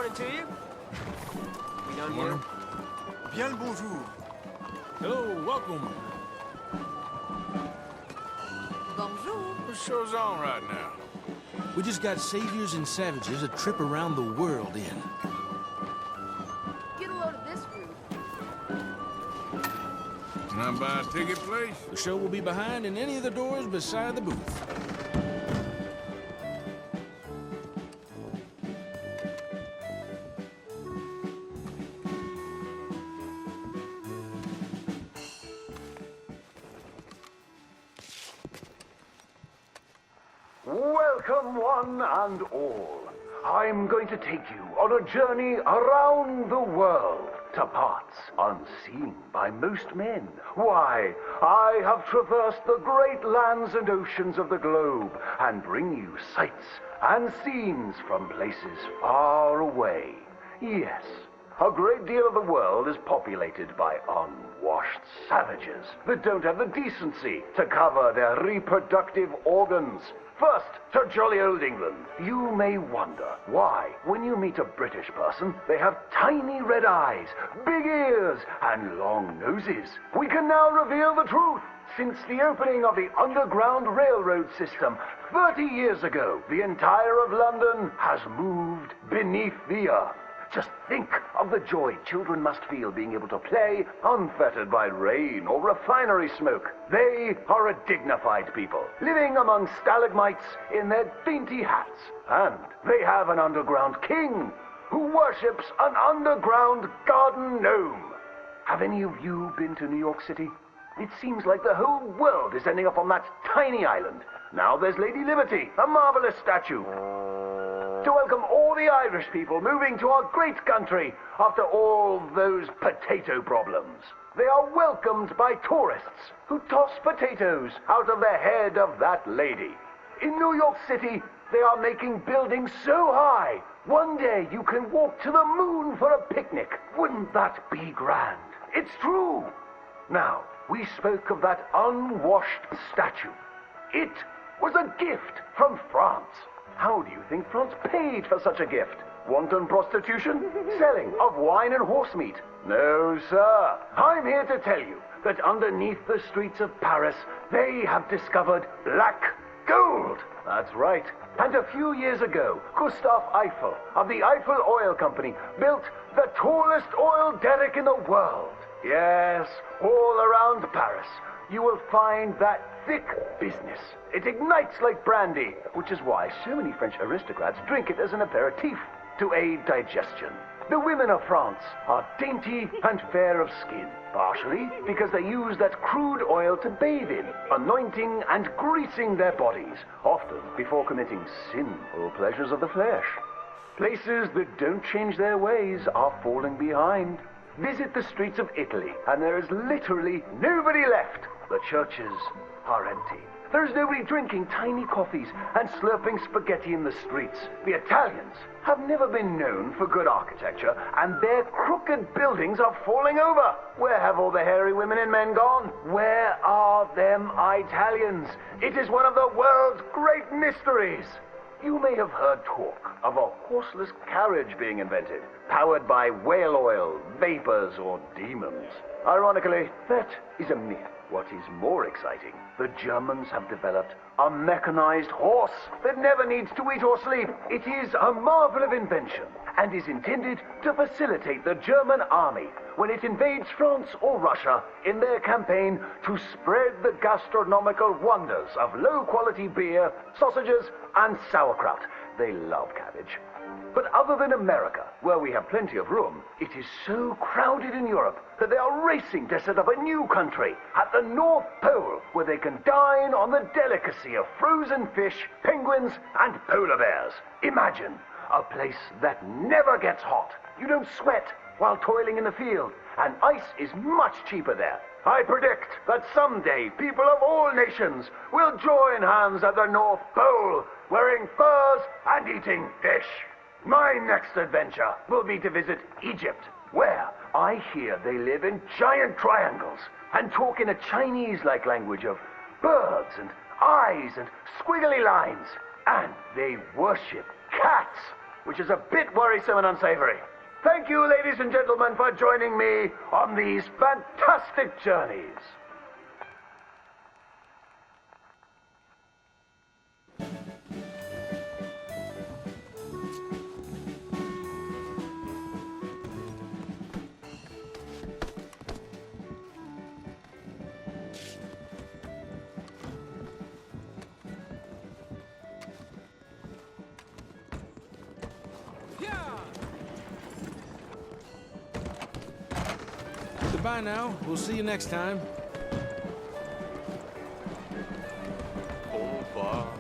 morning to you. We done here? Bien le bonjour. Hello, welcome. Bonjour. What show's on right now? We just got Saviors and Savages a trip around the world in. Get a load of this fruit. Can I buy a ticket, please? The show will be behind in any of the doors beside the booth. Welcome, one and all. I'm going to take you on a journey around the world to parts unseen by most men. Why, I have traversed the great lands and oceans of the globe and bring you sights and scenes from places far away. Yes, a great deal of the world is populated by unwashed savages that don't have the decency to cover their reproductive organs. First, to jolly old England. You may wonder why, when you meet a British person, they have tiny red eyes, big ears, and long noses. We can now reveal the truth. Since the opening of the Underground Railroad system 30 years ago, the entire of London has moved beneath the earth. Just think of the joy children must feel being able to play unfettered by rain or refinery smoke. They are a dignified people, living among stalagmites in their dainty hats. And they have an underground king who worships an underground garden gnome. Have any of you been to New York City? It seems like the whole world is ending up on that tiny island. Now there's Lady Liberty, a marvelous statue. To welcome all the Irish people moving to our great country after all those potato problems. They are welcomed by tourists who toss potatoes out of the head of that lady. In New York City, they are making buildings so high, one day you can walk to the moon for a picnic. Wouldn't that be grand? It's true. Now, we spoke of that unwashed statue. It was a gift from France. How do you think France paid for such a gift? Wanton prostitution? Selling of wine and horse meat? No, sir. I'm here to tell you that underneath the streets of Paris, they have discovered black gold. That's right. And a few years ago, Gustave Eiffel of the Eiffel Oil Company built the tallest oil derrick in the world. Yes, all around Paris, you will find that thick business. It ignites like brandy, which is why so many French aristocrats drink it as an aperitif to aid digestion. The women of France are dainty and fair of skin, partially because they use that crude oil to bathe in, anointing and greasing their bodies, often before committing sinful pleasures of the flesh. Places that don't change their ways are falling behind. Visit the streets of Italy, and there is literally nobody left. The churches are empty. There is nobody drinking tiny coffees and slurping spaghetti in the streets. The Italians have never been known for good architecture, and their crooked buildings are falling over. Where have all the hairy women and men gone? Where are them Italians? It is one of the world's great mysteries. You may have heard talk of a horseless carriage being invented, powered by whale oil, vapors, or demons. Ironically, that is a myth. What is more exciting, the Germans have developed a mechanized horse that never needs to eat or sleep. It is a marvel of invention and is intended to facilitate the German army when it invades France or Russia in their campaign to spread the gastronomical wonders of low-quality beer, sausages, and sauerkraut. They love cabbage. But other than America, where we have plenty of room, it is so crowded in Europe that they are racing to set up a new country at the North Pole where they can dine on the delicacy of frozen fish, penguins, and polar bears. Imagine a place that never gets hot. You don't sweat while toiling in the field, and ice is much cheaper there. I predict that someday people of all nations will join hands at the North Pole, wearing furs and eating fish. My next adventure will be to visit Egypt, where I hear they live in giant triangles and talk in a Chinese-like language of birds and eyes and squiggly lines. And they worship cats. which is a bit worrisome and unsavory. Thank you, ladies and gentlemen, for joining me on these fantastic journeys. Goodbye now. We'll see you next time.